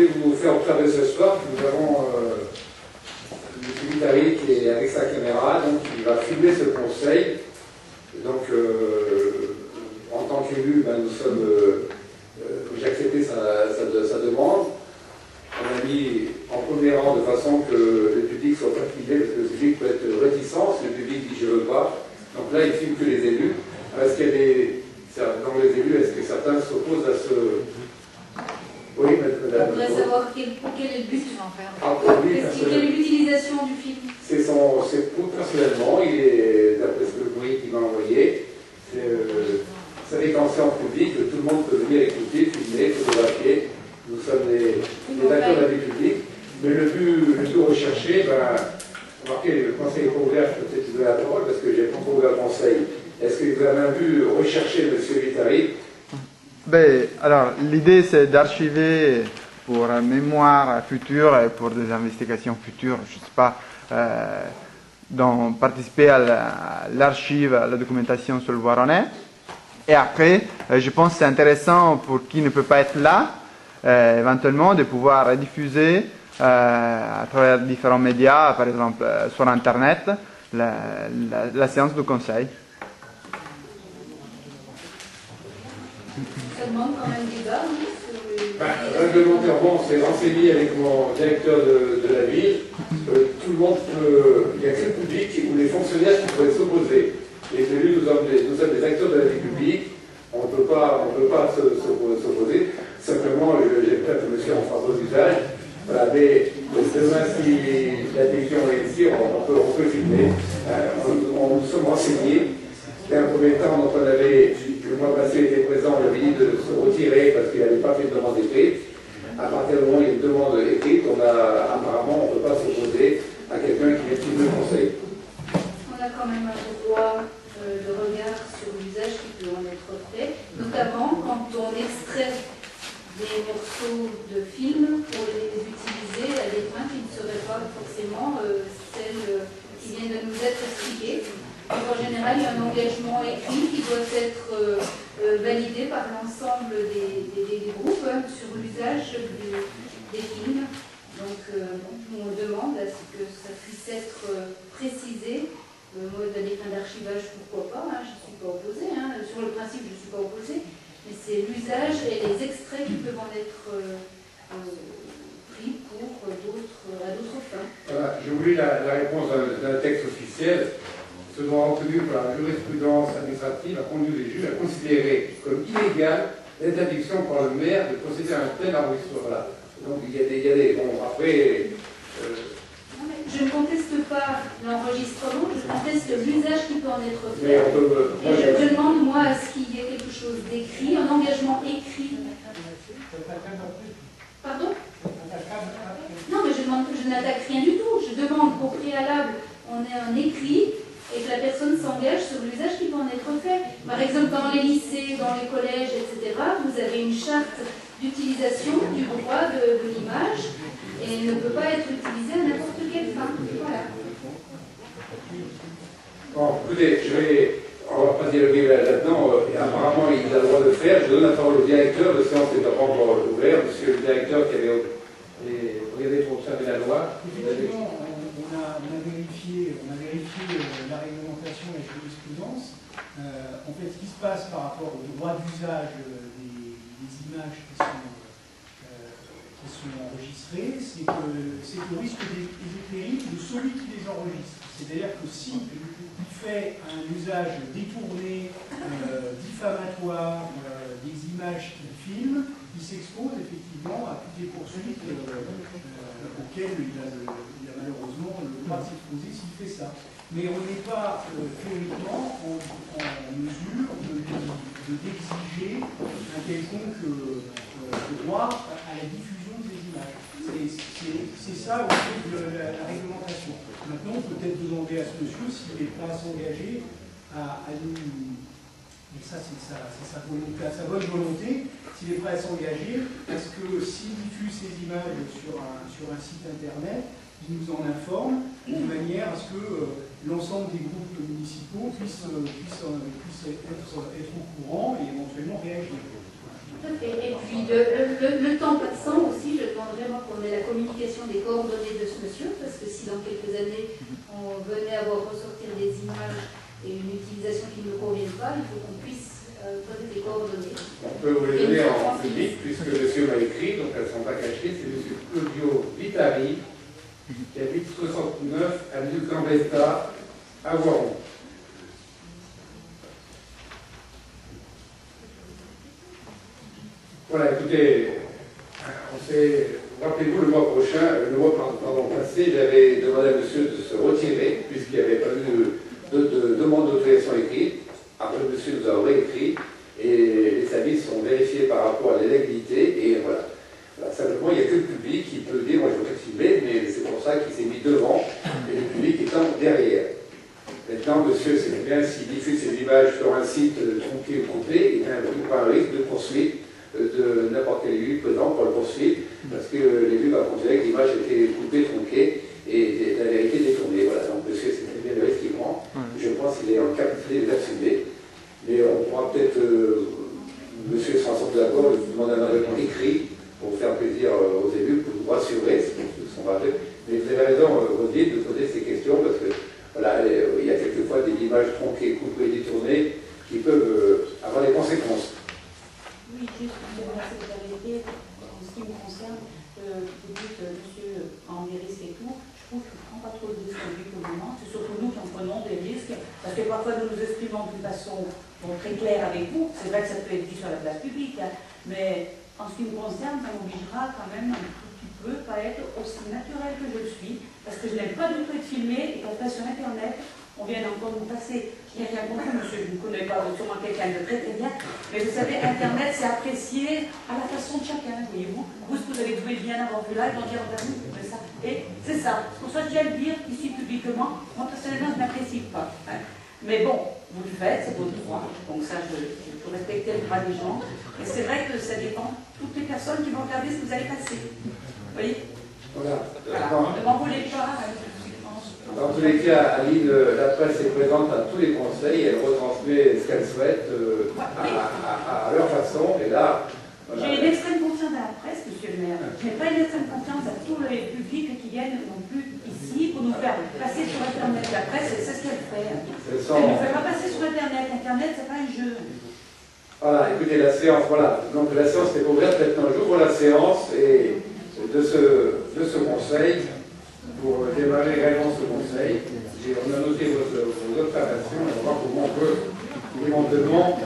voulais vous faire observer ce soir que nous avons M. Vitali qui est avec sa caméra, donc il va filmer ce conseil. Donc, en tant qu'élu, ben, j'ai accepté sa demande. On a mis en premier rang de façon que le public soit pas filmé, parce que le public peut être réticent, si le public dit je veux pas. Donc là, il filme que les élus. Est-ce qu'il y a dans les élus, est-ce que certains s'opposent à ce... Oui, madame. On voudrait savoir quel est le but en fait. Quelle est l'utilisation du film? C'est pour personnellement, il est, d'après ce que le bruit qu'il m'a envoyé, vous savez qu'en séance publique, tout le monde peut venir écouter, filmer, photographier. Nous sommes des acteurs de la vie publique. Mais le but recherché, remarquez, le conseil n'est pas ouvert, je peux peut-être vous donner la parole parce que j'ai pas encore ouvert le conseil. Est-ce que vous avez un but recherché, M. Vitali? Alors, l'idée, c'est d'archiver pour mémoire future et pour des investigations futures, je ne sais pas, participer à l'archive, à la documentation sur le Voironnais. Et après, je pense que c'est intéressant pour qui ne peut pas être là, éventuellement, de pouvoir diffuser à travers différents médias, par exemple sur Internet, la séance du conseil. Ça demande quand même débat, Réglementairement, on s'est renseigné avec mon directeur de la ville. Tout le monde peut. Il n'y a que le public ou les fonctionnaires qui pourraient s'opposer. Les élus, nous sommes des acteurs de la vie publique. On ne peut pas s'opposer. Simplement, j'ai peut-être monsieur en phase d'usage. Voilà, mais demain, si la télévision est ici, on peut filmer. Nous sommes renseignés. Dans un premier temps, donc on avait, le mois passé, était présent, on avait dit de se retirer parce qu'il n'avait pas fait de demande écrite. À partir du moment où il y a une demande écrite, apparemment, on ne peut pas s'opposer à quelqu'un qui maîtrise le conseil. On a quand même un droit de regard sur l'usage qui peut en être fait, notamment quand on extrait des morceaux de films pour les utiliser à des fins qui ne seraient pas forcément celles qui viennent de nous être expliquées. Donc, en général, il y a un engagement écrit qui doit être validé par l'ensemble des groupes sur l'usage des films. Donc, on demande à ce que ça puisse être précisé. Moi, dans les fins d'archivage, pourquoi pas, je ne suis pas opposée. Sur le principe, je ne suis pas opposée. Mais c'est l'usage et les extraits qui peuvent en être pris pour à d'autres fins. Voilà, j'ai voulu la réponse d'un texte officiel. Ce droit obtenu par la jurisprudence administrative a conduit les juges à considérer comme illégal l'interdiction par le maire de procéder à un tel enregistrement. Voilà. Donc il y a des bon, après. Je ne conteste pas l'enregistrement, je conteste l'usage qui peut en être fait. Et je demande, moi, à ce qu'il y ait quelque chose d'écrit, un engagement écrit. Pardon? Non, mais je n'attaque rien du tout. Je demande qu'au préalable, on ait un écrit et que la personne s'engage sur l'usage qui peut en être fait. Par exemple, dans les lycées, dans les collèges, etc., vous avez une charte d'utilisation du droit de l'image et elle ne peut pas être utilisée à n'importe quelle fin. Voilà. Bon, écoutez, on ne va pas dialoguer là-dedans. Apparemment, il a le droit de le faire. Je donne la parole au directeur. Le séance n'est pas encore ouvert. Monsieur le directeur qui avait regardé pour observer la loi. Effectivement, on a vérifié la réglementation et la jurisprudence. En fait, ce qui se passe par rapport au droit d'usage des images qui sont enregistrées, c'est que le risque est péril de celui qui les enregistre. C'est-à-dire que si il fait un usage détourné, diffamatoire des images qu'il filme, il s'expose effectivement à toutes les poursuites auxquelles il a malheureusement le droit de s'exposer s'il fait ça. Mais on n'est pas théoriquement en mesure d'exiger un quelconque droit à la diffusion de ces images. C'est ça au fait de la réglementation. Maintenant, on peut peut-être demander à ce monsieur s'il est prêt à s'engager à nous. Et ça, c'est sa volonté, à sa bonne volonté, s'il est prêt à s'engager, parce que s'il diffuse ces images sur un site internet, il nous en informe de manière à ce que l'ensemble des groupes municipaux puissent être au courant et éventuellement réagir. Tout à fait. Et puis le temps passant aussi, je demanderai si dans quelques années on venait à voir ressortir des images et une utilisation qui ne nous convienne pas, il faut qu'on puisse donner des coordonnées. On peut vous les donner en public, puisque monsieur m'a écrit, donc elles ne sont pas cachées, c'est monsieur Claudio Vitari, qui habite 69 avenue Gambetta, à Voiron. Voilà, écoutez, rappelez-vous, le mois passé, j'avais demandé à monsieur de se retirer, puisqu'il n'y avait pas eu de demande d'autorisation écrite. Après, monsieur nous a réécrit, et les services sont vérifiés par rapport à l'élégalité, et voilà. Simplement, il n'y a que le public qui peut dire, moi je veux filmer, mais c'est pour ça qu'il s'est mis devant, et le public étant derrière. Maintenant, monsieur, c'est bien, s'il diffuse ces images sur un site tronqué ou coupé, il y a un risque de poursuite de n'importe quel élu présent pour le poursuivre, parce que l'élu va considérer que l'image était coupée, tronquée, et la vérité détournée. Voilà, donc monsieur, c'est très bien le risque qu'il prend. Je pense qu'il est en capacité de l'assumer. Mais on pourra peut-être, monsieur sera sans doute d'accord, vous demander un règlement écrit pour faire plaisir aux élus, pour vous rassurer, c'est ce qu'on va faire. Mais vous avez raison, Roselyne, de poser ces questions, parce que voilà, il y a quelquefois des images tronquées, coupées, détournées, qui peuvent avoir des conséquences. Oui, juste pour la sécurité, en ce qui me concerne, vous dites, monsieur, en des risques et tout, je trouve qu'il ne prend pas trop de risques publiquement, c'est surtout nous qui en prenons des risques, parce que parfois nous nous exprimons d'une façon très claire avec vous, c'est vrai que ça peut être dit sur la place publique, hein, mais en ce qui me concerne, ça m'obligera quand même un tout petit peu à être aussi naturel que je le suis, parce que je n'aime pas du tout être filmé, et quand je passe sur Internet, on vient encore nous passer. Je n'ai rien compris, monsieur, je ne connais pas, sûrement quelqu'un de très très bien, mais vous savez, Internet, c'est apprécié à la façon de chacun, voyez-vous. Vous, ce que vous avez trouvé bien avoir vu là, ils vont dire, regardez, vous faites ça. Et c'est ça. C'est pour ça que je viens le dire ici publiquement. Moi, personnellement, je n'apprécie pas. Hein. Mais bon, vous le faites, c'est votre droit. Donc ça, je peux respecter le droit des gens. Et c'est vrai que ça dépend de toutes les personnes qui vont regarder ce que vous allez passer. Vous voyez? Voilà. Ne m'en voulez pas. Dans tous les cas, Aline, la presse est présente à tous les conseils, elle retransmet ce qu'elle souhaite à leur façon, et là... Voilà. J'ai une extrême confiance à la presse, monsieur le maire. Je n'ai pas une extrême confiance à tous les publics qui viennent non plus ici pour nous faire passer sur Internet. La presse, c'est ce qu'elle fait. Elle ne nous fait pas passer sur Internet. Internet, c'est pas un jeu. Voilà, écoutez, la séance, voilà. Donc la séance est ouverte, maintenant j'ouvre la séance et de ce conseil. Pour démarrer réellement ce conseil, on a noté vos observations et on va voir comment on peut éventuellement